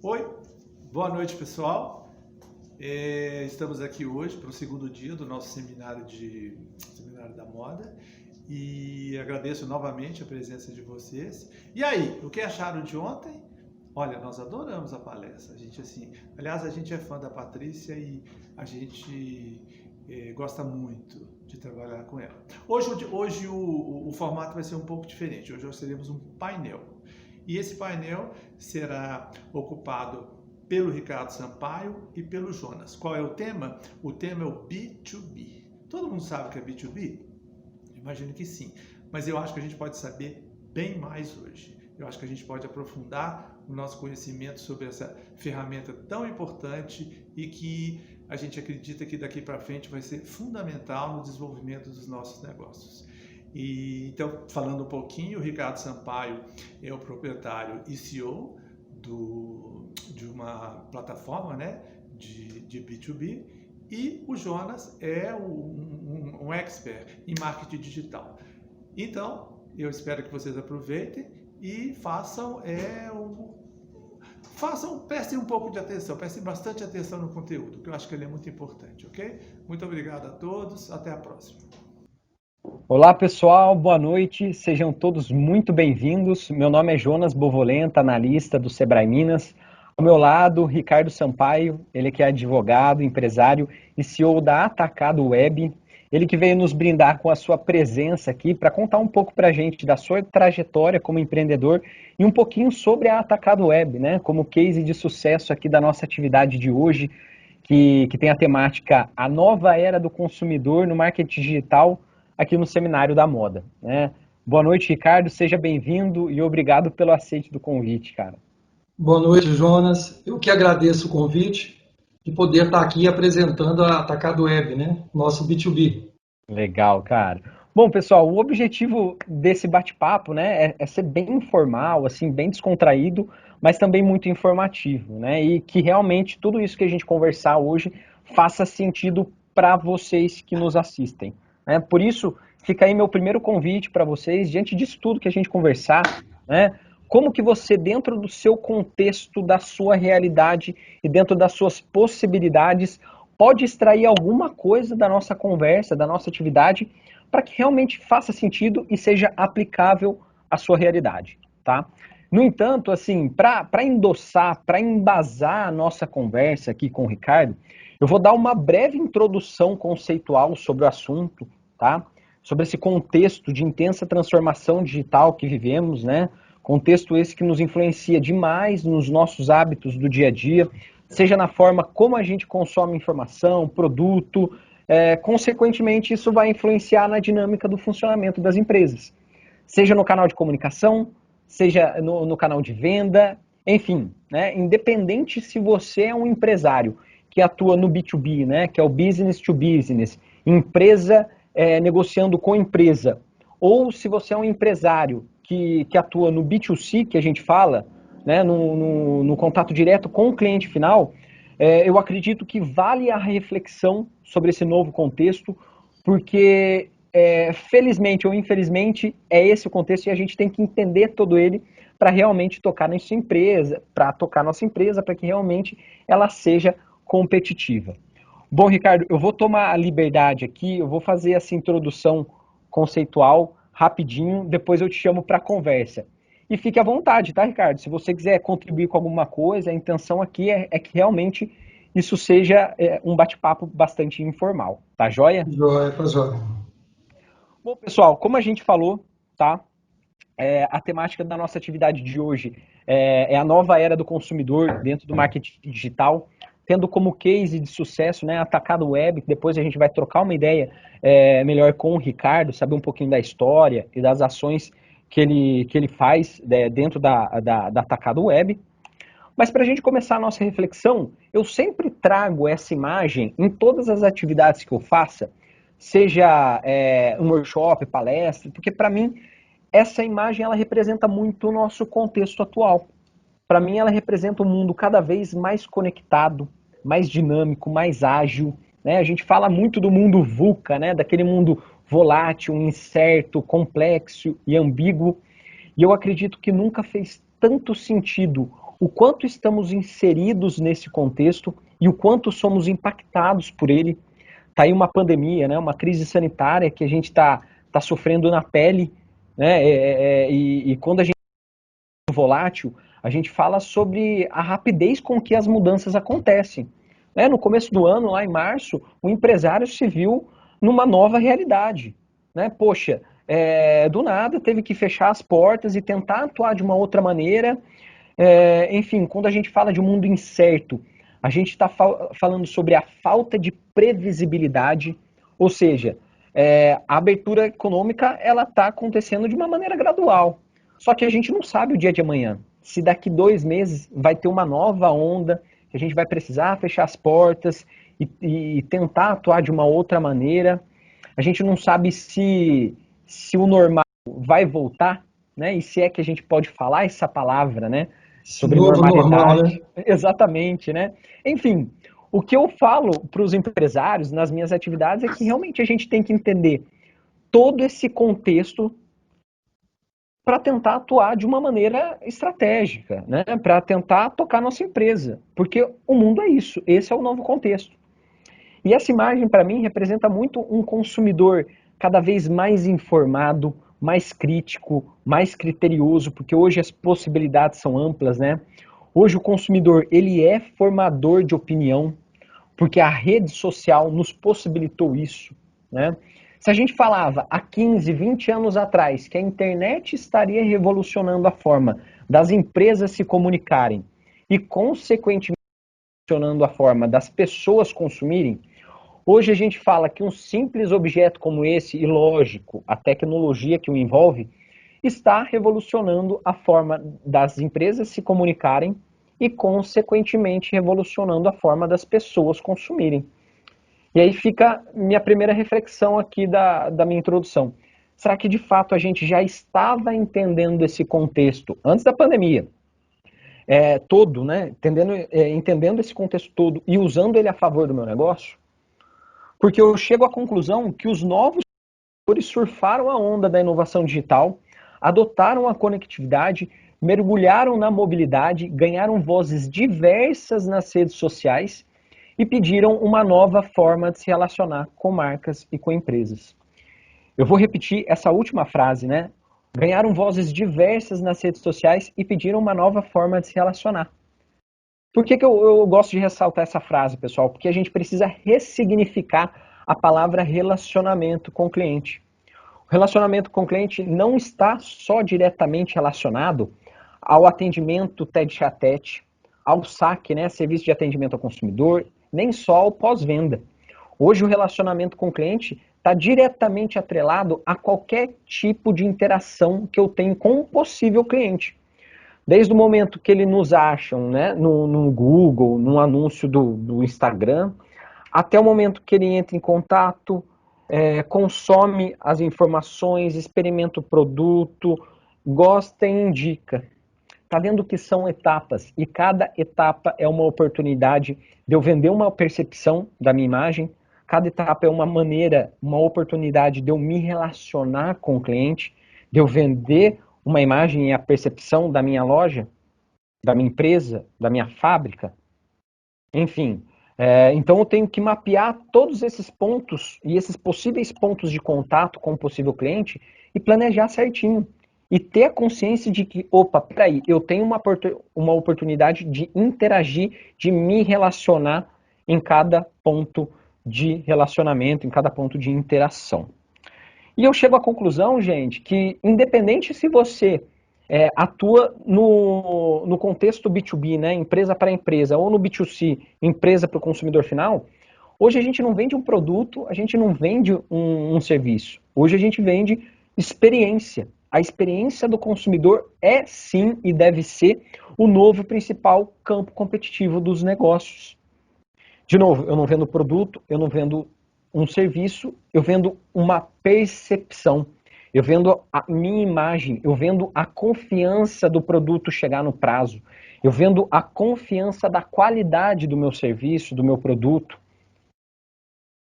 Oi, boa noite pessoal. Estamos aqui hoje para o segundo dia do nosso seminário da moda e agradeço novamente a presença de vocês. E aí, o que acharam de ontem? Olha, nós adoramos a palestra. Aliás, a gente é fã da Patrícia e a gente gosta muito de trabalhar com ela. Hoje o formato vai ser um pouco diferente. Hoje nós teremos um painel. E esse painel será ocupado pelo Ricardo Sampaio e pelo Jonas. Qual é o tema? O tema é o B2B. Todo mundo sabe o que é B2B? Imagino que sim. Mas eu acho que a gente pode saber bem mais hoje. Eu acho que a gente pode aprofundar o nosso conhecimento sobre essa ferramenta tão importante e que a gente acredita que daqui para frente vai ser fundamental no desenvolvimento dos nossos negócios. Então, falando um pouquinho, o Ricardo Sampaio é o proprietário e CEO de uma plataforma, né, de B2B, e o Jonas é um expert em marketing digital. Então, eu espero que vocês aproveitem e prestem um pouco de atenção, prestem bastante atenção no conteúdo, que eu acho que ele é muito importante, ok? Muito obrigado a todos, até a próxima. Olá pessoal, boa noite, sejam todos muito bem-vindos. Meu nome é Jonas Bovolenta, analista do Sebrae Minas. Ao meu lado, Ricardo Sampaio, ele que é advogado, empresário e CEO da Atacado Web. Ele que veio nos brindar com a sua presença aqui para contar um pouco para a gente da sua trajetória como empreendedor e um pouquinho sobre a Atacado Web, né? Como case de sucesso aqui da nossa atividade de hoje, que tem a temática A Nova Era do Consumidor no Marketing Digital, aqui no Seminário da Moda, né? Boa noite, Ricardo, seja bem-vindo e obrigado pelo aceite do convite, cara. Boa noite, Jonas. Eu que agradeço o convite de poder estar aqui apresentando a Atacado Web, né? Nosso B2B. Legal, cara. Bom, pessoal, o objetivo desse bate-papo, né, é ser bem informal, assim, bem descontraído, mas também muito informativo, né? E que realmente tudo isso que a gente conversar hoje faça sentido para vocês que nos assistem. Por isso, fica aí meu primeiro convite para vocês, diante disso tudo que a gente conversar, né, como que você, dentro do seu contexto, da sua realidade e dentro das suas possibilidades, pode extrair alguma coisa da nossa conversa, da nossa atividade, para que realmente faça sentido e seja aplicável à sua realidade, tá? No entanto, assim, para endossar, para embasar a nossa conversa aqui com o Ricardo, eu vou dar uma breve introdução conceitual sobre o assunto, tá? Sobre esse contexto de intensa transformação digital que vivemos, né? Contexto esse que nos influencia demais nos nossos hábitos do dia a dia, seja na forma como a gente consome informação, produto, consequentemente isso vai influenciar na dinâmica do funcionamento das empresas. Seja no canal de comunicação, seja no canal de venda, enfim, né? Independente se você é um empresário que atua no B2B, né? Que é o business to business, empresa negociando com empresa, ou se você é um empresário que atua no B2C, que a gente fala, né, no contato direto com o cliente final, eu acredito que vale a reflexão sobre esse novo contexto, porque felizmente ou infelizmente é esse o contexto e a gente tem que entender todo ele para realmente tocar nossa empresa, para que realmente ela seja competitiva. Bom, Ricardo, eu vou tomar a liberdade aqui, eu vou fazer essa introdução conceitual rapidinho, depois eu te chamo para a conversa. E fique à vontade, tá, Ricardo? Se você quiser contribuir com alguma coisa, a intenção aqui é que realmente isso seja um bate-papo bastante informal, tá joia? Joia, tá joia. Bom, pessoal, como a gente falou, tá? A temática da nossa atividade de hoje é a nova era do consumidor dentro do marketing digital, tendo como case de sucesso, né, Atacado Web, que depois a gente vai trocar uma ideia melhor com o Ricardo, saber um pouquinho da história e das ações que ele faz dentro da Atacado Web. Mas para a gente começar a nossa reflexão, eu sempre trago essa imagem em todas as atividades que eu faça, seja um workshop, palestra, porque para mim essa imagem ela representa muito o nosso contexto atual. Para mim ela representa um mundo cada vez mais conectado, mais dinâmico, mais ágil, né? A gente fala muito do mundo VUCA, né? Daquele mundo volátil, incerto, complexo e ambíguo. E eu acredito que nunca fez tanto sentido o quanto estamos inseridos nesse contexto e o quanto somos impactados por ele. Está aí uma pandemia, né, uma crise sanitária que a gente está sofrendo na pele, né, e quando a gente é volátil, a gente fala sobre a rapidez com que as mudanças acontecem. Né? No começo do ano, lá em março, o empresário se viu numa nova realidade. Né? Poxa, do nada teve que fechar as portas e tentar atuar de uma outra maneira. Enfim, quando a gente fala de um mundo incerto, a gente está falando sobre a falta de previsibilidade, ou seja, a abertura econômica ela está acontecendo de uma maneira gradual. Só que a gente não sabe o dia de amanhã. Se daqui 2 meses vai ter uma nova onda, que a gente vai precisar fechar as portas e tentar atuar de uma outra maneira. A gente não sabe se o normal vai voltar, né? E se é que a gente pode falar essa palavra, né? Sobre Novo normal, normalidade. né? Exatamente, né? Enfim, o que eu falo para os empresários nas minhas atividades é que realmente a gente tem que entender todo esse contexto para tentar atuar de uma maneira estratégica, né? Para tentar tocar nossa empresa, porque o mundo é isso, esse é o novo contexto. E essa imagem, para mim, representa muito um consumidor cada vez mais informado, mais crítico, mais criterioso, porque hoje as possibilidades são amplas, né? Hoje o consumidor, ele é formador de opinião, porque a rede social nos possibilitou isso, né? Se a gente falava há 15, 20 anos atrás que a internet estaria revolucionando a forma das empresas se comunicarem e, consequentemente, revolucionando a forma das pessoas consumirem, hoje a gente fala que um simples objeto como esse, e lógico, a tecnologia que o envolve, está revolucionando a forma das empresas se comunicarem e, consequentemente, revolucionando a forma das pessoas consumirem. E aí fica minha primeira reflexão aqui da minha introdução. Será que de fato a gente já estava entendendo esse contexto antes da pandemia? Todo, né? Entendendo esse contexto todo e usando ele a favor do meu negócio? Porque eu chego à conclusão que os novos surfaram a onda da inovação digital, adotaram a conectividade, mergulharam na mobilidade, ganharam vozes diversas nas redes sociais e pediram uma nova forma de se relacionar com marcas e com empresas. Eu vou repetir essa última frase, né? Ganharam vozes diversas nas redes sociais e pediram uma nova forma de se relacionar. Por que eu gosto de ressaltar essa frase, pessoal? Porque a gente precisa ressignificar a palavra relacionamento com o cliente. O relacionamento com o cliente não está só diretamente relacionado ao atendimento tete-a-tete, ao saque, né, serviço de atendimento ao consumidor, nem só ao pós-venda. Hoje o relacionamento com o cliente está diretamente atrelado a qualquer tipo de interação que eu tenho com um possível cliente. Desde o momento que ele nos acham, né, no Google, no anúncio do Instagram, até o momento que ele entra em contato, consome as informações, experimenta o produto, gosta e indica. Está vendo que são etapas e cada etapa é uma oportunidade de eu vender uma percepção da minha imagem, cada etapa é uma maneira, uma oportunidade de eu me relacionar com o cliente, de eu vender uma imagem e a percepção da minha loja, da minha empresa, da minha fábrica. Enfim, então eu tenho que mapear todos esses pontos e esses possíveis pontos de contato com o possível cliente e planejar certinho. E ter a consciência de que, opa, peraí, eu tenho uma oportunidade de interagir, de me relacionar em cada ponto de relacionamento, em cada ponto de interação. E eu chego à conclusão, gente, que independente se você atua no contexto B2B, né, empresa para empresa, ou no B2C, empresa para o consumidor final, hoje a gente não vende um produto, a gente não vende um serviço. Hoje a gente vende experiência. A experiência do consumidor é sim e deve ser o novo principal campo competitivo dos negócios. De novo, eu não vendo produto, eu não vendo um serviço, eu vendo uma percepção. Eu vendo a minha imagem, eu vendo a confiança do produto chegar no prazo. Eu vendo a confiança da qualidade do meu serviço, do meu produto.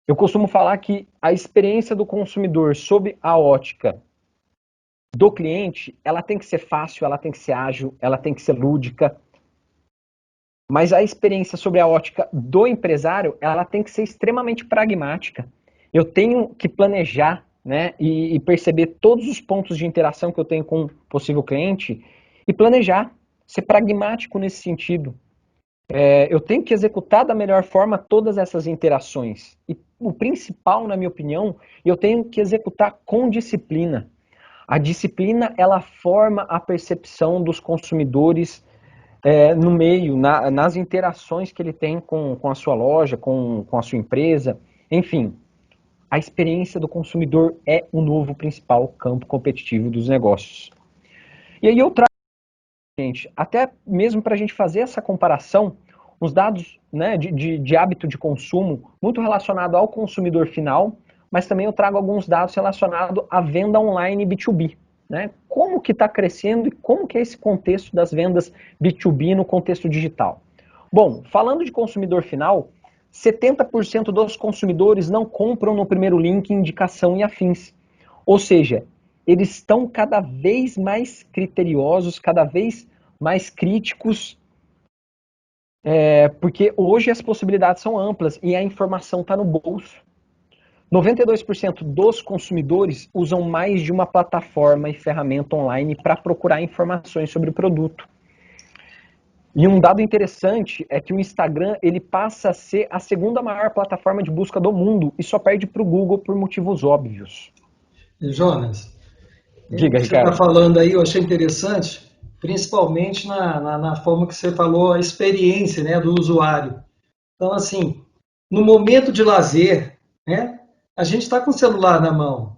Eu costumo falar que a experiência do consumidor sob a ótica do cliente, ela tem que ser fácil, ela tem que ser ágil, ela tem que ser lúdica. Mas a experiência sobre a ótica do empresário, ela tem que ser extremamente pragmática. Eu tenho que planejar, né, e perceber todos os pontos de interação que eu tenho com um possível cliente e planejar, ser pragmático nesse sentido. Eu tenho que executar da melhor forma todas essas interações. E o principal, na minha opinião, eu tenho que executar com disciplina. A disciplina, ela forma a percepção dos consumidores no meio, nas interações que ele tem com a sua loja, com a sua empresa. Enfim, a experiência do consumidor é o novo principal campo competitivo dos negócios. E aí eu trago, gente, até mesmo para a gente fazer essa comparação, os dados, né, de hábito de consumo muito relacionado ao consumidor final, mas também eu trago alguns dados relacionados à venda online B2B. Né? Como que está crescendo e como que é esse contexto das vendas B2B no contexto digital? Bom, falando de consumidor final, 70% dos consumidores não compram no primeiro link, indicação e afins. Ou seja, eles estão cada vez mais criteriosos, cada vez mais críticos, porque hoje as possibilidades são amplas e a informação está no bolso. 92% dos consumidores usam mais de uma plataforma e ferramenta online para procurar informações sobre o produto. E um dado interessante é que o Instagram ele passa a ser a segunda maior plataforma de busca do mundo e só perde para o Google por motivos óbvios. Jonas, o Diga, que você está Ricardo. falando aí eu achei interessante, principalmente na forma que você falou, a experiência, né, do usuário. Então, assim, no momento de lazer, né, a gente está com o celular na mão.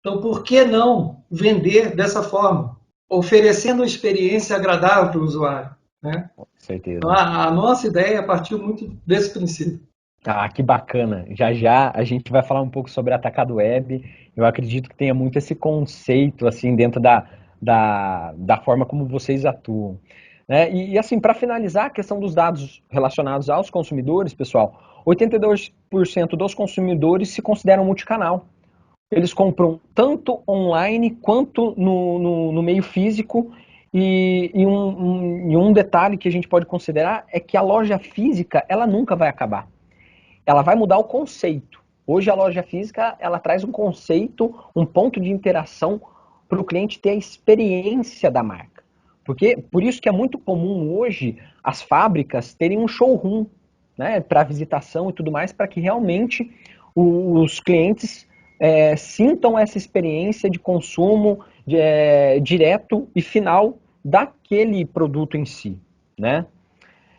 Então, por que não vender dessa forma? Oferecendo uma experiência agradável para o usuário. Né? Com Então, certeza. a nossa ideia partiu muito desse princípio. Ah, que bacana. Já já a gente vai falar um pouco sobre atacado web. Eu acredito que tenha muito esse conceito assim dentro da forma como vocês atuam. Né? E assim, para finalizar, a questão dos dados relacionados aos consumidores, pessoal, 82% dos consumidores se consideram multicanal. Eles compram tanto online quanto no meio físico. E um detalhe que a gente pode considerar é que a loja física ela nunca vai acabar. Ela vai mudar o conceito. Hoje a loja física ela traz um conceito, um ponto de interação para o cliente ter a experiência da marca. Porque por isso que é muito comum hoje as fábricas terem um showroom, né, para visitação e tudo mais, para que realmente os clientes sintam essa experiência de consumo direto e final daquele produto em si, né?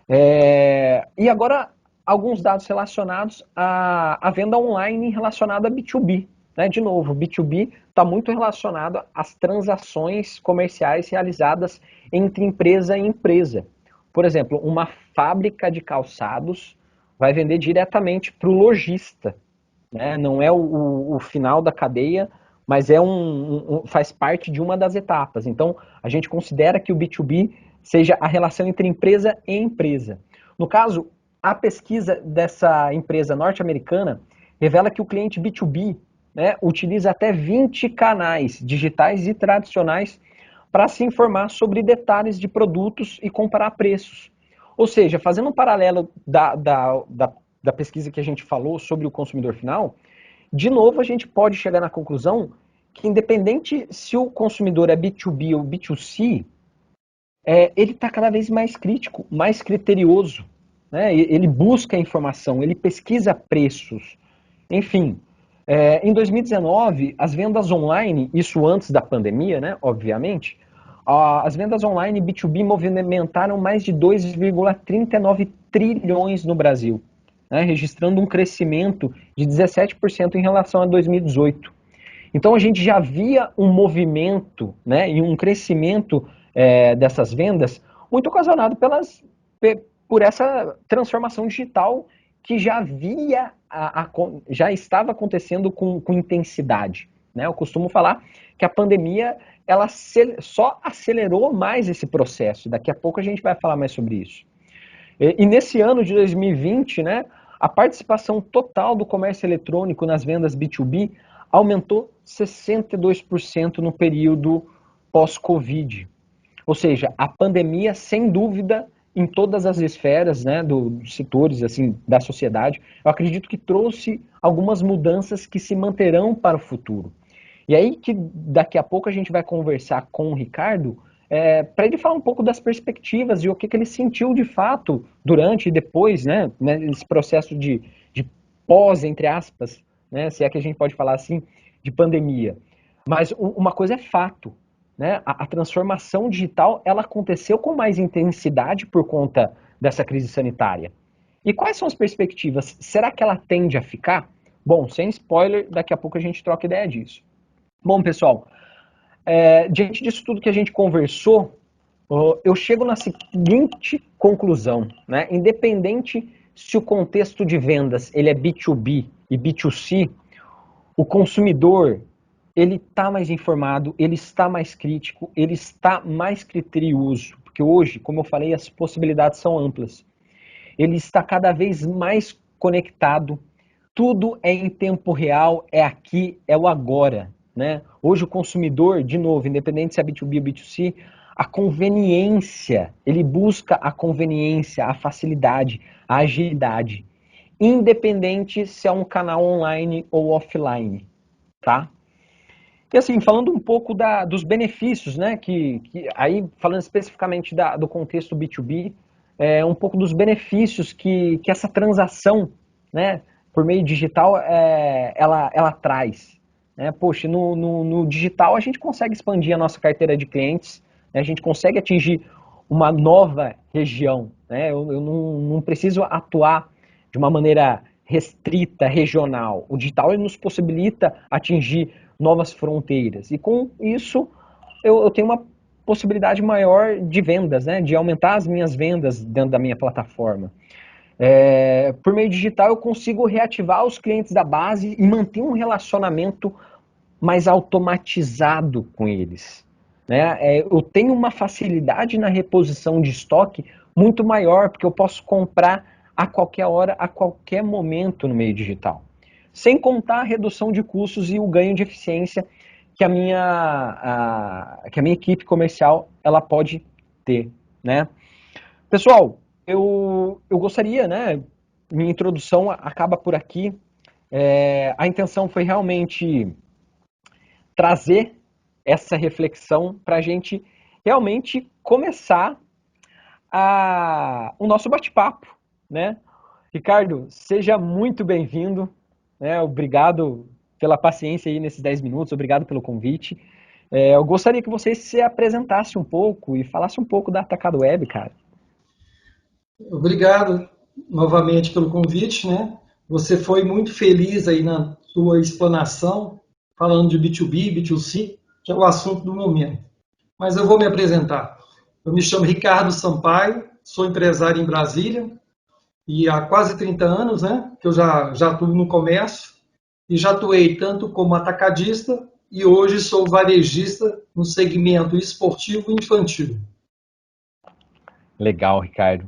E agora, alguns dados relacionados à venda online relacionada a B2B. Né? De novo, B2B está muito relacionado às transações comerciais realizadas entre empresa e empresa. Por exemplo, uma fábrica de calçados vai vender diretamente para o lojista. Né? Não é o final da cadeia, mas faz parte de uma das etapas. Então, a gente considera que o B2B seja a relação entre empresa e empresa. No caso, a pesquisa dessa empresa norte-americana revela que o cliente B2B, né, utiliza até 20 canais digitais e tradicionais para se informar sobre detalhes de produtos e comparar preços. Ou seja, fazendo um paralelo da pesquisa que a gente falou sobre o consumidor final, de novo a gente pode chegar na conclusão que independente se o consumidor é B2B ou B2C, ele está cada vez mais crítico, mais criterioso. Né? Ele busca informação, ele pesquisa preços. Enfim, em 2019, as vendas online, isso antes da pandemia, né, obviamente, as vendas online B2B movimentaram mais de 2,39 trilhões no Brasil, né, registrando um crescimento de 17% em relação a 2018. Então a gente já via um movimento, né, e um crescimento dessas vendas muito ocasionado por essa transformação digital que já estava acontecendo com intensidade. Né? Eu costumo falar que a pandemia ela só acelerou mais esse processo. Daqui a pouco a gente vai falar mais sobre isso. E nesse ano de 2020, né, a participação total do comércio eletrônico nas vendas B2B aumentou 62% no período pós-Covid. Ou seja, a pandemia, sem dúvida, em todas as esferas, né, dos setores assim, da sociedade. Eu acredito que trouxe algumas mudanças que se manterão para o futuro. E aí que daqui a pouco a gente vai conversar com o Ricardo para ele falar um pouco das perspectivas e o que ele sentiu de fato durante e depois, né, nesse processo de pós, entre aspas, né, se é que a gente pode falar assim, de pandemia. Mas uma coisa é fato, né, a transformação digital ela aconteceu com mais intensidade por conta dessa crise sanitária. E quais são as perspectivas? Será que ela tende a ficar? Bom, sem spoiler, daqui a pouco a gente troca ideia disso. Bom, pessoal, diante disso tudo que a gente conversou, eu chego na seguinte conclusão, né? Independente se o contexto de vendas ele é B2B e B2C, o consumidor ele está mais informado, ele está mais crítico, ele está mais criterioso, porque hoje, como eu falei, as possibilidades são amplas. Ele está cada vez mais conectado, tudo é em tempo real, é aqui, é o agora. Né? Hoje o consumidor, de novo, independente se é B2B ou B2C, a conveniência, ele busca a conveniência, a facilidade, a agilidade, independente se é um canal online ou offline, tá? E assim, falando um pouco dos benefícios, né, aí falando especificamente do contexto B2B, um pouco dos benefícios que essa transação, né, por meio digital, ela traz. Poxa, no digital a gente consegue expandir a nossa carteira de clientes, né, a gente consegue atingir uma nova região. Né, eu não preciso atuar de uma maneira restrita, regional. O digital ele nos possibilita atingir novas fronteiras. E com isso eu tenho uma possibilidade maior de vendas, né, de aumentar as minhas vendas dentro da minha plataforma. Por meio digital eu consigo reativar os clientes da base e manter um relacionamento mais automatizado com eles. Né? Eu tenho uma facilidade na reposição de estoque muito maior, porque eu posso comprar a qualquer hora, a qualquer momento no meio digital. Sem contar a redução de custos e o ganho de eficiência que a minha equipe comercial ela pode ter. Né? Pessoal, eu gostaria, né, minha introdução acaba por aqui. A intenção foi realmente trazer essa reflexão para a gente realmente começar o nosso bate-papo, né? Ricardo, seja muito bem-vindo, né? Obrigado pela paciência aí nesses 10 minutos, obrigado pelo convite. Eu gostaria que você se apresentasse um pouco e falasse um pouco da Atacado Web, cara. Obrigado novamente pelo convite, né? Você foi muito feliz aí na sua explanação, falando de B2B, B2C, que é o assunto do momento. Mas eu vou me apresentar. Eu me chamo Ricardo Sampaio, sou empresário em Brasília, e há quase 30 anos, né, que eu já atuo no comércio, e já atuei tanto como atacadista, e hoje sou varejista no segmento esportivo e infantil. Legal, Ricardo.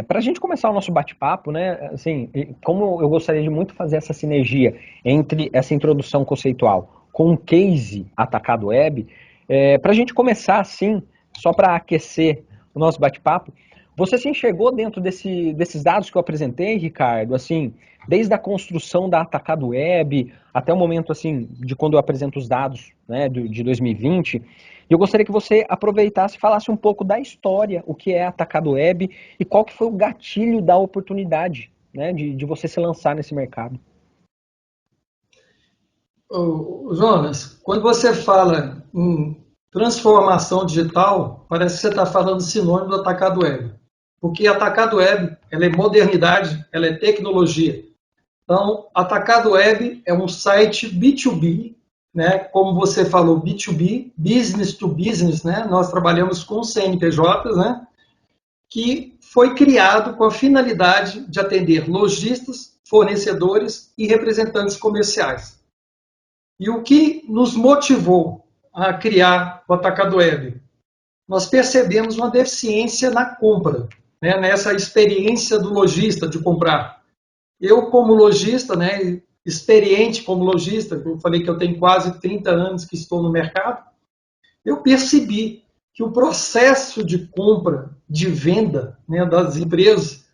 Para a gente começar o nosso bate-papo, né, assim, como eu gostaria de muito fazer essa sinergia entre essa introdução conceitual com o case Atacado Web, para a gente começar assim, só para aquecer o nosso bate-papo, você se enxergou dentro desses dados que eu apresentei, Ricardo, assim, desde a construção da Atacado Web até o momento assim de quando eu apresento os dados, né, de 2020. E eu gostaria que você aproveitasse e falasse um pouco da história, o que é Atacado Web e qual que foi o gatilho da oportunidade, né, de você se lançar nesse mercado. Jonas, quando você fala em transformação digital, parece que você está falando sinônimo do Atacado Web. Porque Atacado Web, ela é modernidade, ela é tecnologia. Então, Atacado Web é um site B2B, né? Como você falou, B2B, business to business, né? Nós trabalhamos com CNPJs, né? Que foi criado com a finalidade de atender lojistas, fornecedores e representantes comerciais. E o que nos motivou a criar o Atacado Web? Nós percebemos uma deficiência na compra, né? Nessa experiência do lojista de comprar. Eu, como lojista, né, experiente como lojista, eu falei que eu tenho quase 30 anos que estou no mercado, eu percebi que o processo de compra, de venda, né, das empresas,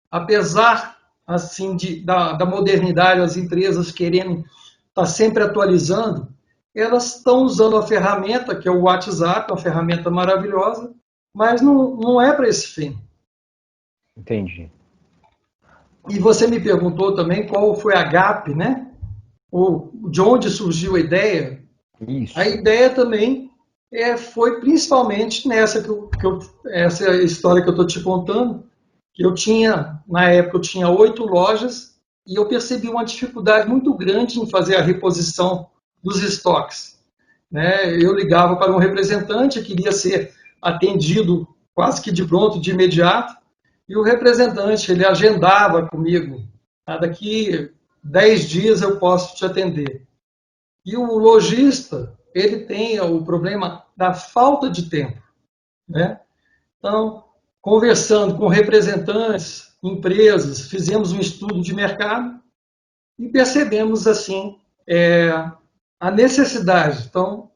apesar assim da modernidade, as empresas querendo estar sempre atualizando, elas estão usando a ferramenta, que é o WhatsApp, uma ferramenta maravilhosa, mas não é para esse fim. Entendi. E você me perguntou também qual foi a gap, né? Ou de onde surgiu a ideia. Isso. A ideia também foi principalmente nessa essa história que eu estou te contando, que na época eu tinha 8 lojas e eu percebi uma dificuldade muito grande em fazer a reposição dos estoques. Né? Eu ligava para um representante, queria ser atendido quase que de pronto, de imediato, e o representante, ele agendava comigo, daqui 10 dias eu posso te atender. E o lojista, ele tem o problema da falta de tempo. Né? Então, conversando com representantes, empresas, fizemos um estudo de mercado e percebemos, assim, a necessidade. Então,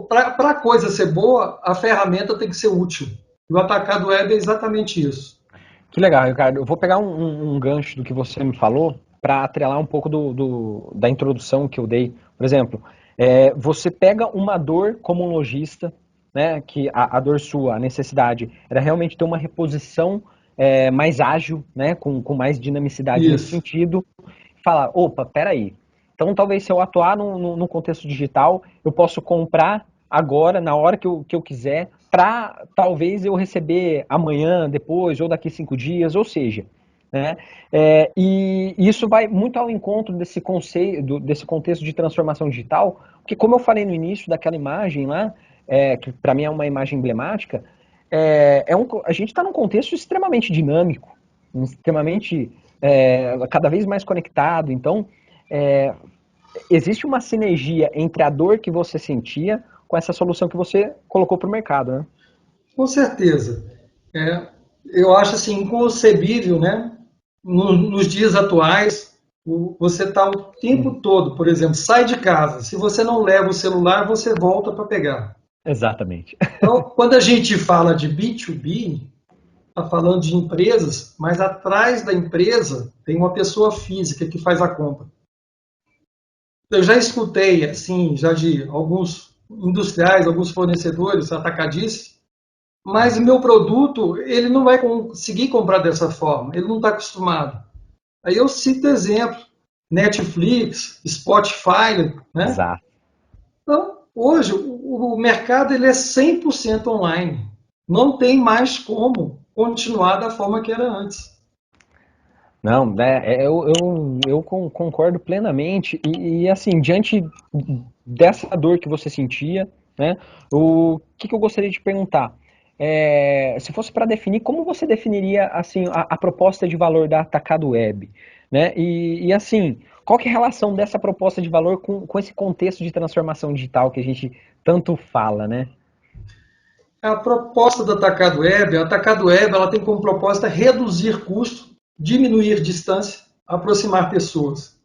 para a coisa ser boa, a ferramenta tem que ser útil. E o atacado web é exatamente isso. Que legal, Ricardo. Eu vou pegar um gancho do que você me falou para atrelar um pouco da introdução que eu dei. Por exemplo, você pega uma dor como um lojista, né, que a dor sua, a necessidade, era realmente ter uma reposição mais ágil, né, com mais dinamicidade nesse sentido. Falar, opa, peraí. Então, talvez se eu atuar no contexto digital, eu posso comprar agora, na hora que eu quiser, para talvez eu receber amanhã, depois, ou daqui 5 dias, ou seja, né? E isso vai muito ao encontro desse conceito, desse contexto de transformação digital, porque como eu falei no início daquela imagem lá, que para mim é uma imagem emblemática, a gente está num contexto extremamente dinâmico, extremamente cada vez mais conectado, então existe uma sinergia entre a dor que você sentia com essa solução que você colocou para o mercado, né? Com certeza. Eu acho assim, inconcebível, né? Nos dias atuais, você está o tempo todo, por exemplo, sai de casa. Se você não leva o celular, você volta para pegar. Exatamente. Então, quando a gente fala de B2B, está falando de empresas, mas atrás da empresa tem uma pessoa física que faz a compra. Eu já escutei, assim, já de alguns industriais, alguns fornecedores atacadistas, mas o meu produto, ele não vai conseguir comprar dessa forma, ele não está acostumado. Aí eu cito exemplo, Netflix, Spotify, né? Exato. Então, hoje, o mercado ele é 100% online. Não tem mais como continuar da forma que era antes. Não, eu concordo plenamente e, assim, diante dessa dor que você sentia, né, o que eu gostaria de perguntar? Se fosse para definir, como você definiria assim a proposta de valor da Atacado Web, né? E assim, qual que é a relação dessa proposta de valor com esse contexto de transformação digital que a gente tanto fala, né? A proposta do a Atacado Web ela tem como proposta reduzir custo, diminuir distância, aproximar pessoas.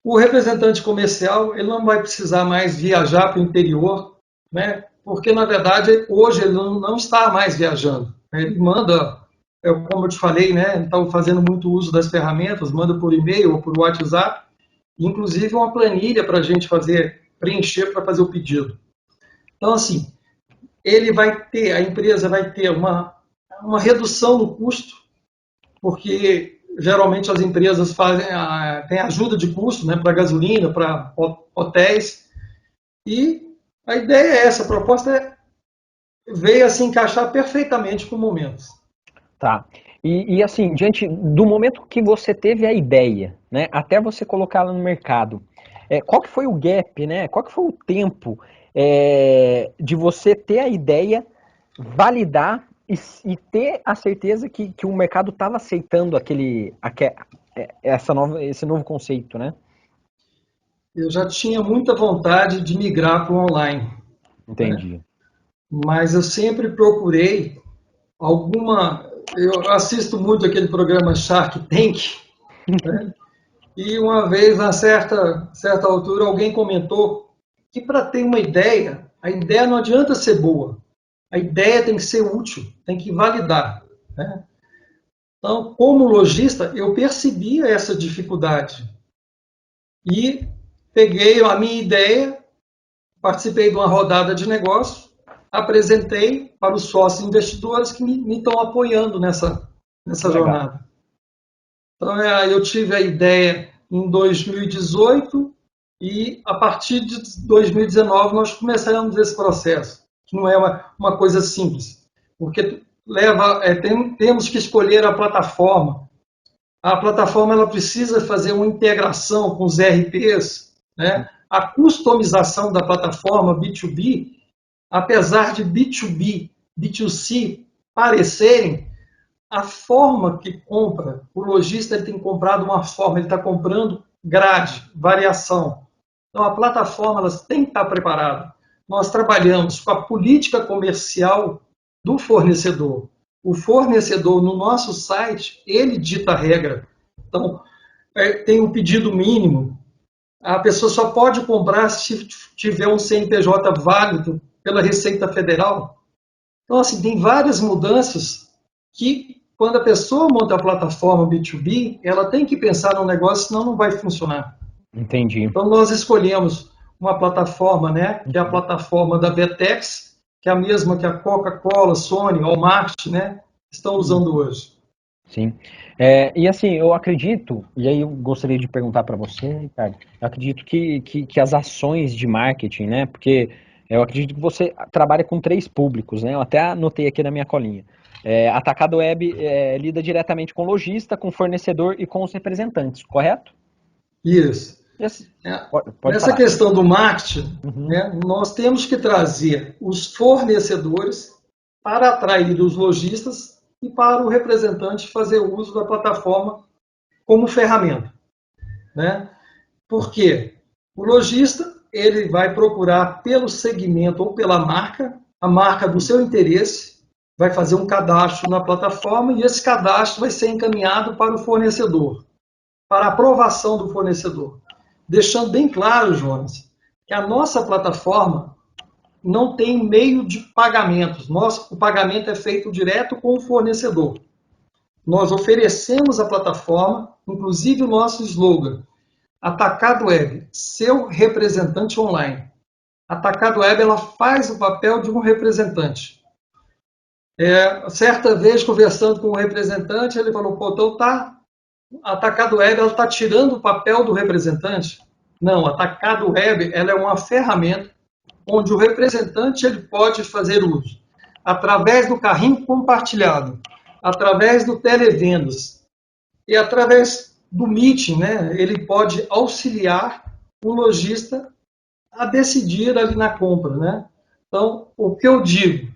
O representante comercial ele não vai precisar mais viajar para o interior, né? Porque, na verdade, hoje ele não está mais viajando. Ele manda, como eu te falei, né? Está fazendo muito uso das ferramentas, manda por e-mail ou por WhatsApp, inclusive uma planilha para a gente preencher para fazer o pedido. Então, assim, a empresa vai ter uma redução no custo, porque geralmente as empresas têm ajuda de custo, né, para gasolina, para hotéis, e a ideia é essa, a proposta veio a se encaixar perfeitamente com o momento. Tá. E assim, diante do momento que você teve a ideia, né, até você colocá-la no mercado, qual que foi o gap, né? Qual que foi o tempo de você ter a ideia, validar e ter a certeza que o mercado estava aceitando esse novo conceito, né? Eu já tinha muita vontade de migrar para o online. Entendi. Né? Mas eu sempre procurei eu assisto muito aquele programa Shark Tank, né? E uma vez, a certa altura, alguém comentou que para ter uma ideia, A ideia não adianta ser boa. A ideia tem que ser útil, tem que validar, né? Então, como lojista, eu percebia essa dificuldade e peguei a minha ideia, participei de uma rodada de negócio, apresentei para os sócios investidores que me estão apoiando nessa Legal. jornada. Então, eu tive a ideia em 2018 e, a partir de 2019, nós começamos esse processo, que não é uma coisa simples, porque temos que escolher a plataforma. A plataforma ela precisa fazer uma integração com os ERPs, né? A customização da plataforma B2B, apesar de B2B, B2C parecerem, a forma que compra, o lojista ele tem comprado uma forma, ele está comprando grade, variação. Então, a plataforma elas tem que estar preparada. Nós trabalhamos com a política comercial do fornecedor. O fornecedor, no nosso site, ele dita a regra. Então, tem um pedido mínimo. A pessoa só pode comprar se tiver um CNPJ válido pela Receita Federal. Então, assim, tem várias mudanças que, quando a pessoa monta a plataforma B2B, ela tem que pensar no negócio, senão não vai funcionar. Entendi. Então, nós escolhemos uma plataforma, né, que é a plataforma da Vetex, que é a mesma que a Coca-Cola, Sony, Walmart, né, estão usando hoje. Sim. E assim, eu acredito, e aí eu gostaria de perguntar para você, Ricardo, eu acredito que as ações de marketing, né, porque eu acredito que você trabalha com 3 públicos, né, eu até anotei aqui na minha colinha. Atacado Web lida diretamente com o lojista, com o fornecedor e com os representantes, correto? Isso. Yes. Pode Nessa falar. questão do marketing, Uhum. né, nós temos que trazer os fornecedores para atrair os lojistas e para o representante fazer uso da plataforma como ferramenta, né? Por quê? O lojista ele vai procurar pelo segmento ou pela marca, a marca do seu interesse, vai fazer um cadastro na plataforma e esse cadastro vai ser encaminhado para o fornecedor, para a aprovação do fornecedor. Deixando bem claro, Jonas, que a nossa plataforma não tem meio de pagamentos. O pagamento é feito direto com o fornecedor. Nós oferecemos a plataforma, inclusive o nosso slogan, Atacado Web, seu representante online. Atacado Web ela faz o papel de um representante. Certa vez, conversando com um representante, ele falou, pô, então tá, Atacado Web ela está tirando o papel do representante? Não, Atacado Web ela é uma ferramenta onde o representante ele pode fazer uso através do carrinho compartilhado, através do televendas e através do meeting, né? Ele pode auxiliar o lojista a decidir ali na compra, né? Então, o que eu digo,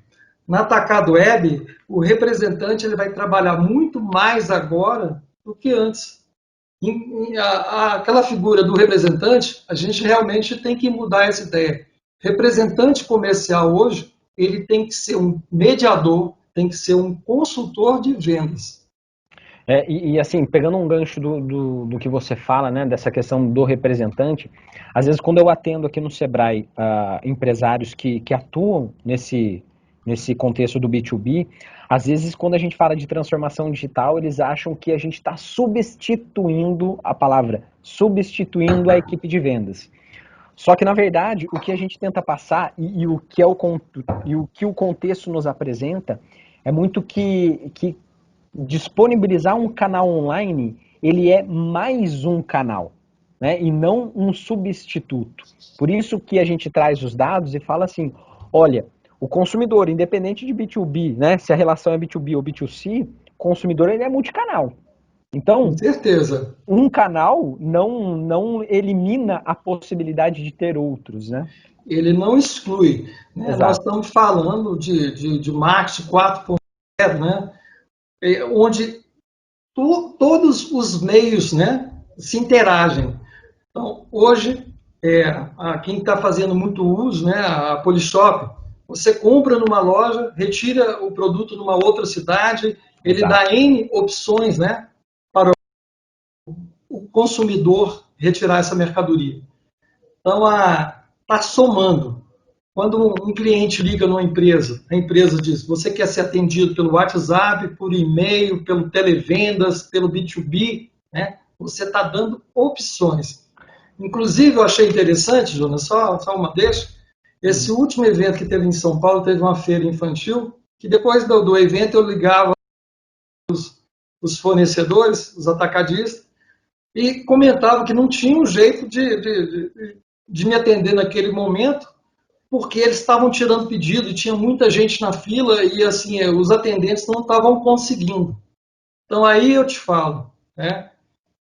na Atacado Web, o representante ele vai trabalhar muito mais agora do que antes. Aquela figura do representante, a gente realmente tem que mudar essa ideia. Representante comercial hoje, ele tem que ser um mediador, tem que ser um consultor de vendas. Assim, pegando um gancho do que você fala, né, dessa questão do representante, às vezes quando eu atendo aqui no Sebrae empresários que atuam nesse contexto do B2B, às vezes quando a gente fala de transformação digital, eles acham que a gente está substituindo a palavra, substituindo a equipe de vendas. Só que, na verdade, o que a gente tenta passar e o que o contexto nos apresenta é muito que disponibilizar um canal online, ele é mais um canal, né? E não um substituto. Por isso que a gente traz os dados e fala assim, olha, o consumidor, independente de B2B, né? Se a relação é B2B ou B2C, o consumidor ele é multicanal. Então, Com certeza. um canal não elimina a possibilidade de ter outros, né? Ele não exclui. Né? Nós Exato. estamos falando de marketing 4.0, né? Onde todos os meios, né, se interagem. Então, hoje, quem está fazendo muito uso, né, a Polishop, você compra numa loja, retira o produto numa outra cidade, ele Exato. dá N opções, né, para o consumidor retirar essa mercadoria. Então, está somando. Quando um cliente liga numa empresa, a empresa diz, você quer ser atendido pelo WhatsApp, por e-mail, pelo televendas, pelo B2B, né? Você está dando opções. Inclusive, eu achei interessante, Jonas, só uma deixa, esse último evento que teve em São Paulo, teve uma feira infantil, que depois do evento eu ligava os fornecedores, os atacadistas, e comentava que não tinha um jeito de me atender naquele momento, porque eles estavam tirando pedido, e tinha muita gente na fila, e assim, os atendentes não estavam conseguindo. Então aí eu te falo, né?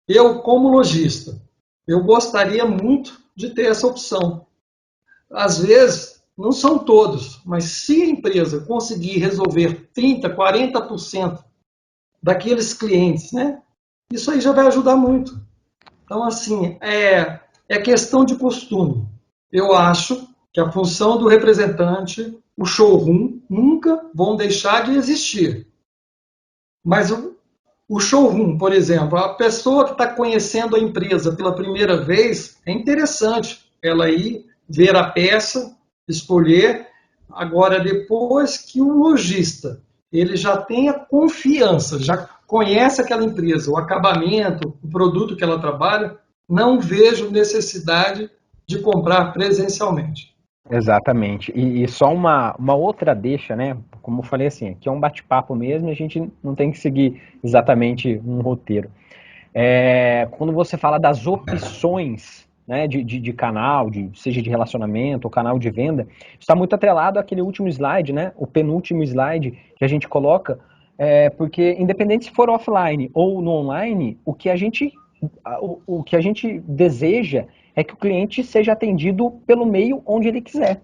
Eu, como lojista, eu gostaria muito de ter essa opção. Às vezes, não são todos, mas se a empresa conseguir resolver 30%, 40% daqueles clientes, né? Isso aí já vai ajudar muito. Então, assim, é questão de costume. Eu acho que a função do representante, o showroom, nunca vão deixar de existir. Mas o showroom, por exemplo, a pessoa que está conhecendo a empresa pela primeira vez, é interessante ela ir ver a peça, escolher. Agora, depois que o lojista ele já tem a confiança, já conhece aquela empresa, o acabamento, o produto que ela trabalha, não vejo necessidade de comprar presencialmente. Exatamente. E só uma outra deixa, né? Como eu falei assim, aqui é um bate-papo mesmo, e a gente não tem que seguir exatamente um roteiro. Quando você fala das opções, né, de canal, seja de relacionamento ou canal de venda, está muito atrelado àquele último slide, né? O penúltimo slide que a gente coloca, porque independente se for offline ou no online, o que a gente deseja é que o cliente seja atendido pelo meio onde ele quiser.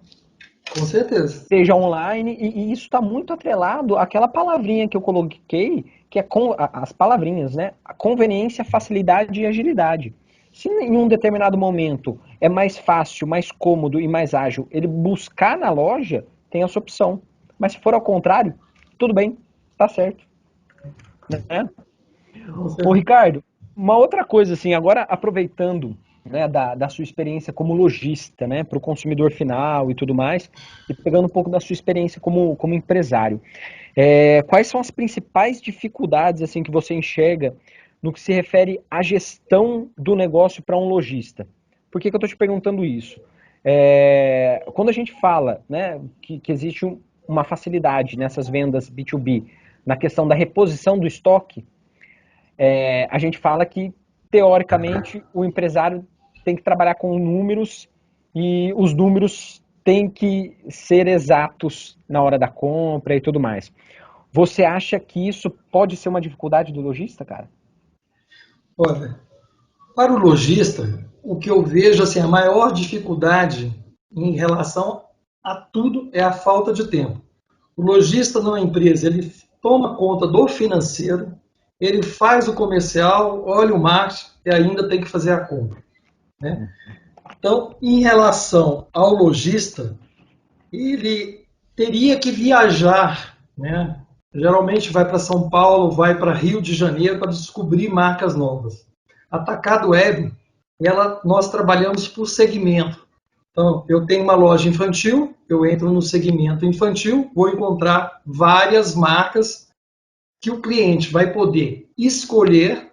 Com certeza. Seja online, e isso está muito atrelado àquela palavrinha que eu coloquei, que é as palavrinhas, né? A conveniência, facilidade e agilidade. Se em um determinado momento é mais fácil, mais cômodo e mais ágil ele buscar na loja, tem essa opção. Mas se for ao contrário, tudo bem, tá certo. Né? Ô, Ricardo, uma outra coisa, assim, agora aproveitando, né, da sua experiência como lojista, né, para o consumidor final e tudo mais, e pegando um pouco da sua experiência como empresário, quais são as principais dificuldades assim que você enxerga no que se refere à gestão do negócio para um lojista? Por que eu estou te perguntando isso? Quando a gente fala, né, que existe uma facilidade nessas vendas B2B, na questão da reposição do estoque, a gente fala que, teoricamente, o empresário tem que trabalhar com números e os números têm que ser exatos na hora da compra e tudo mais. Você acha que isso pode ser uma dificuldade do lojista, cara? Olha, para o lojista, o que eu vejo assim, a maior dificuldade em relação a tudo é a falta de tempo. O lojista numa empresa, ele toma conta do financeiro, ele faz o comercial, olha o marketing e ainda tem que fazer a compra. Né? Então, em relação ao lojista, ele teria que viajar, né? Geralmente vai para São Paulo, vai para Rio de Janeiro para descobrir marcas novas. Atacado Web, nós trabalhamos por segmento. Então, eu tenho uma loja infantil, eu entro no segmento infantil, vou encontrar várias marcas que o cliente vai poder escolher.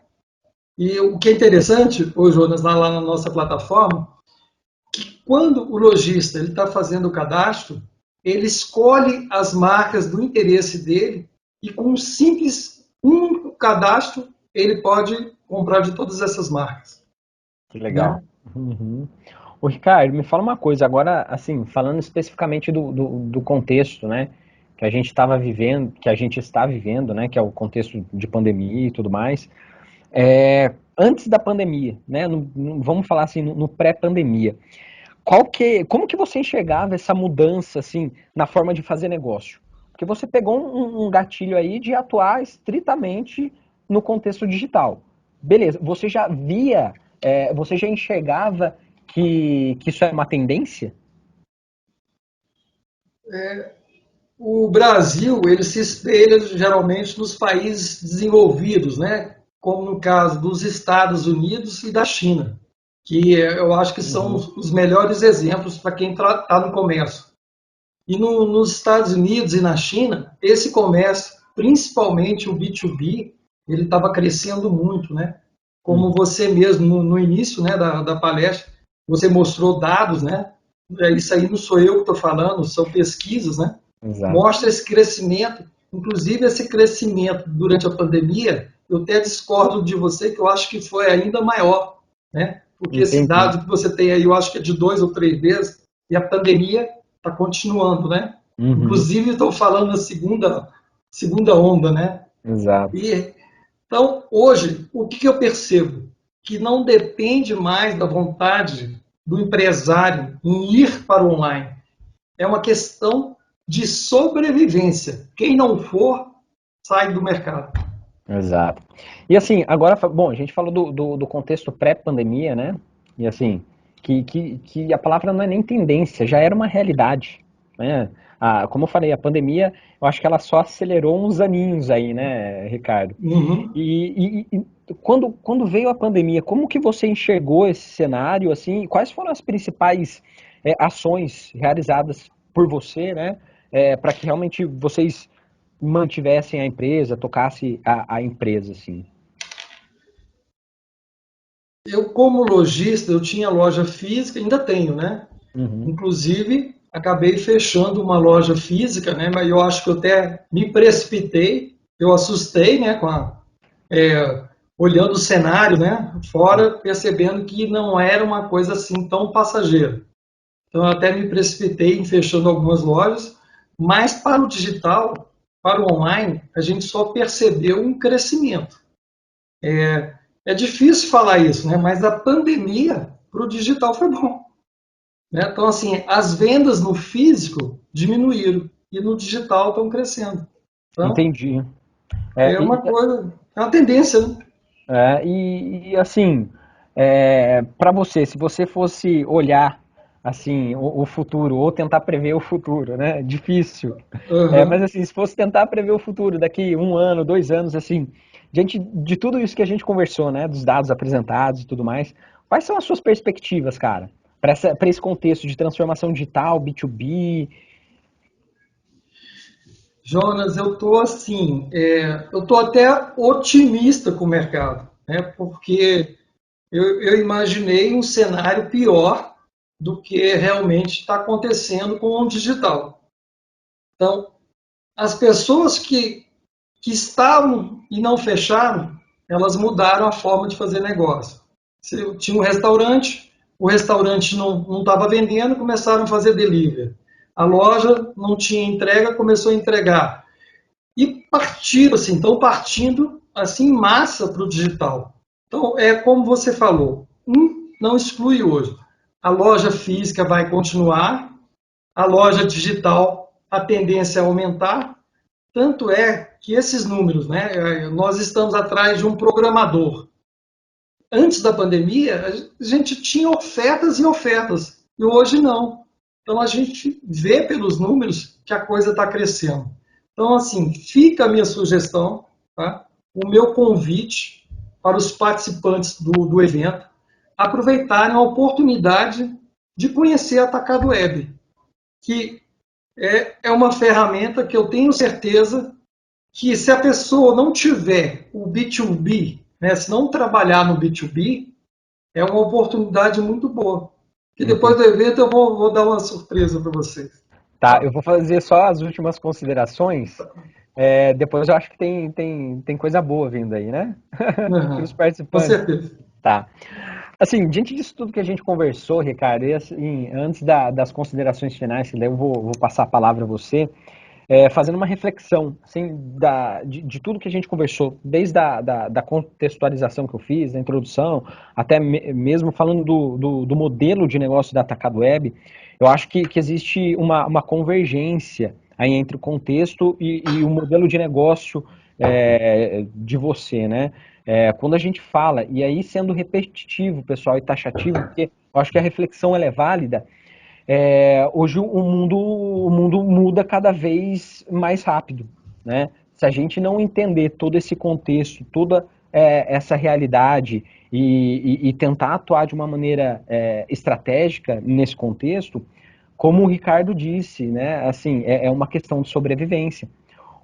E o que é interessante, ô Jonas, lá na nossa plataforma, que quando o lojista está fazendo o cadastro, ele escolhe as marcas do interesse dele e com um simples único cadastro, ele pode comprar de todas essas marcas. Que legal. Né? Uhum. Ô, Ricardo, me fala uma coisa, agora, assim, falando especificamente do contexto, né, que a gente estava vivendo, que a gente está vivendo, né, que é o contexto de pandemia e tudo mais. Antes da pandemia, né, vamos falar assim, no pré-pandemia, como que você enxergava essa mudança, assim, na forma de fazer negócio? Porque você pegou um gatilho aí de atuar estritamente no contexto digital. Beleza, você já via, você já enxergava que isso é uma tendência? O Brasil, ele se espelha geralmente nos países desenvolvidos, né? Como no caso dos Estados Unidos e da China, que eu acho que são os melhores exemplos para quem está no comércio. E nos Estados Unidos e na China, esse comércio, principalmente o B2B, ele estava crescendo muito, né? Como você mesmo, no início, né, da palestra, você mostrou dados, né? Isso aí não sou eu que estou falando, são pesquisas, né? Exato. Mostra esse crescimento, inclusive esse crescimento durante a pandemia, eu até discordo de você, que eu acho que foi ainda maior, né? Porque esse Entendi. dado que você tem aí, eu acho que é de 2 ou 3 vezes, e a pandemia está continuando, né? Uhum. Inclusive, estou falando na segunda onda, né? Exato. E, então, hoje, o que eu percebo? Que não depende mais da vontade do empresário em ir para o online. É uma questão de sobrevivência. Quem não for, sai do mercado. Exato. E assim, agora, bom, a gente falou do contexto pré-pandemia, né? E assim, que a palavra não é nem tendência, já era uma realidade, né? Como eu falei, a pandemia, eu acho que ela só acelerou uns aninhos aí, né, Ricardo? Uhum. E quando veio a pandemia, como que você enxergou esse cenário, assim, e quais foram as principais ações realizadas por você, né, para que realmente vocês mantivessem a empresa, tocasse a empresa, assim? Eu, como lojista, eu tinha loja física, ainda tenho, né? Uhum. Inclusive, acabei fechando uma loja física, né? Mas eu acho que eu até me precipitei, eu assustei, né? Olhando o cenário, né? Fora, percebendo que não era uma coisa assim tão passageira. Então, eu até me precipitei em fechando algumas lojas, mas para o digital, para o online, a gente só percebeu um crescimento. É difícil falar isso, né? Mas a pandemia para o digital foi bom. Né? Então, assim, as vendas no físico diminuíram e no digital estão crescendo. Então, Entendi. é uma coisa, é uma tendência, né? Assim, para você, se você fosse olhar assim o futuro ou tentar prever o futuro, né? Difícil. Mas Uhum. assim, se fosse tentar prever o futuro daqui um ano, 2 anos, assim, diante de tudo isso que a gente conversou, né? Dos dados apresentados e tudo mais, quais são as suas perspectivas, cara, para esse contexto de transformação digital, B2B? Jonas, eu tô assim, eu tô até otimista com o mercado, né? Porque eu imaginei um cenário pior do que realmente está acontecendo com o digital. Então, as pessoas que estavam e não fecharam, elas mudaram a forma de fazer negócio. Se tinha um restaurante, o restaurante não estava vendendo, começaram a fazer delivery. A loja não tinha entrega, começou a entregar. E partiram, assim, estão partindo assim em massa para o digital. Então, é como você falou, um não exclui hoje. A loja física vai continuar, a loja digital, a tendência é aumentar, tanto é que esses números, né, nós estamos atrás de um programador. Antes da pandemia, a gente tinha ofertas e ofertas, e hoje não. Então a gente vê pelos números que a coisa está crescendo. Então, assim, fica a minha sugestão, tá? O meu convite para os participantes do evento aproveitarem a oportunidade de conhecer a Atacado Web, que é uma ferramenta que eu tenho certeza que se a pessoa não tiver o B2B, né, se não trabalhar no B2B, é uma oportunidade muito boa. E depois Entendi. do evento eu vou dar uma surpresa para vocês. Tá, Tá? eu vou fazer só as últimas considerações. Depois eu acho que tem coisa boa vindo aí, né? Para os Uhum. Com participantes. certeza. Tá. Assim, diante disso tudo que a gente conversou, Ricardo, e assim, antes das considerações finais, que daí eu vou passar a palavra a você, fazendo uma reflexão assim, de tudo que a gente conversou, desde da contextualização que eu fiz, da introdução, até mesmo falando do modelo de negócio da Atacado Web, eu acho que existe uma convergência aí entre o contexto e o modelo de negócio de você, né? Quando a gente fala, e aí sendo repetitivo, pessoal, e taxativo, porque eu acho que a reflexão ela é válida, hoje o mundo muda cada vez mais rápido, né? Se a gente não entender todo esse contexto, toda essa realidade e tentar atuar de uma maneira estratégica nesse contexto, como o Ricardo disse, né, assim, é uma questão de sobrevivência.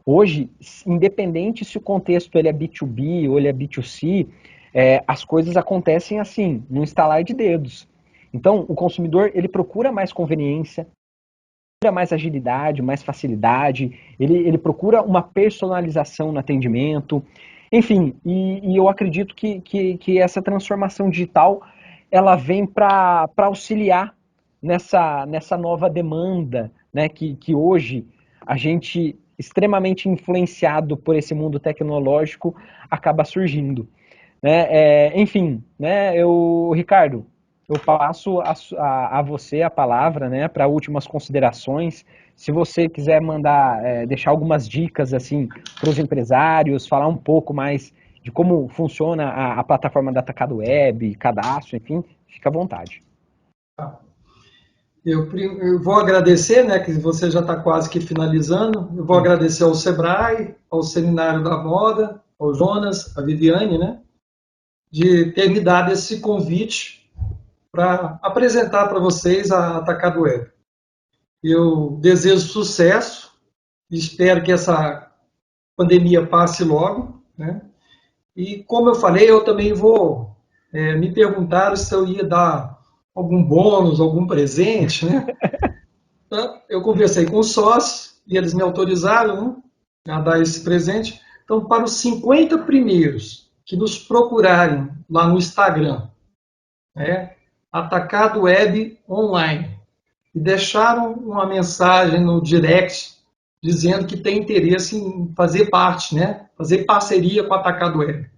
Hoje, independente se o contexto ele é B2B ou ele é B2C, as coisas acontecem assim, no instalar de dedos. Então, o consumidor ele procura mais conveniência, procura mais agilidade, mais facilidade, ele procura uma personalização no atendimento, enfim, e eu acredito que essa transformação digital ela vem para auxiliar nessa nova demanda, né, que hoje a gente, extremamente influenciado por esse mundo tecnológico, acaba surgindo. Né? Enfim, né, Ricardo, eu passo a você a palavra, né, para últimas considerações. Se você quiser mandar, deixar algumas dicas assim para os empresários, falar um pouco mais de como funciona a plataforma da Atacado Web, cadastro, enfim, fica à vontade. Eu vou agradecer, né, que você já está quase que finalizando. Eu vou agradecer ao Sebrae, ao Seminário da Moda, ao Jonas, à Viviane, né, de ter me dado esse convite para apresentar para vocês a Atacado Web. Eu desejo sucesso, espero que essa pandemia passe logo, né? E como eu falei, eu também vou me perguntar se eu ia dar algum bônus, algum presente, né? Então, eu conversei com os sócios e eles me autorizaram, né, a dar esse presente. Então, para os 50 primeiros que nos procurarem lá no Instagram, né, Atacado Web Online, e deixaram uma mensagem no direct dizendo que tem interesse em fazer parte, né, fazer parceria com a Atacado Web.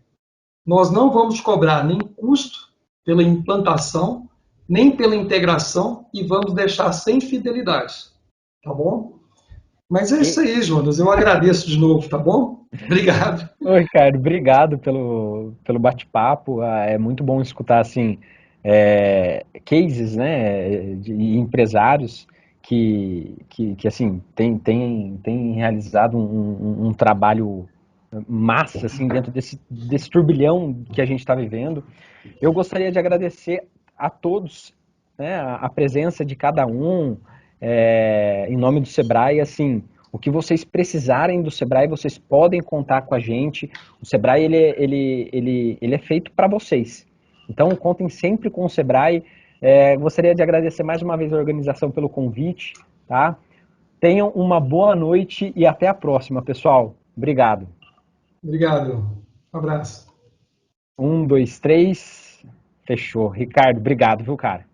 Nós não vamos cobrar nem custo pela implantação, nem pela integração e vamos deixar sem fidelidade, tá bom? Mas é isso aí, Jonas. Eu agradeço de novo, tá bom? Obrigado. Oi, Ricardo, obrigado pelo bate-papo. É muito bom escutar assim cases, né, de empresários que assim tem realizado um trabalho massa assim dentro desse turbilhão que a gente está vivendo. Eu gostaria de agradecer a todos, né, a presença de cada um, em nome do Sebrae, assim, o que vocês precisarem do Sebrae, vocês podem contar com a gente. O Sebrae, ele é feito para vocês. Então, contem sempre com o Sebrae. Gostaria de agradecer mais uma vez a organização pelo convite, tá? Tenham uma boa noite e até a próxima, pessoal. Obrigado. Obrigado. Um abraço. 1, 2, 3. Fechou. Ricardo, obrigado, viu, cara?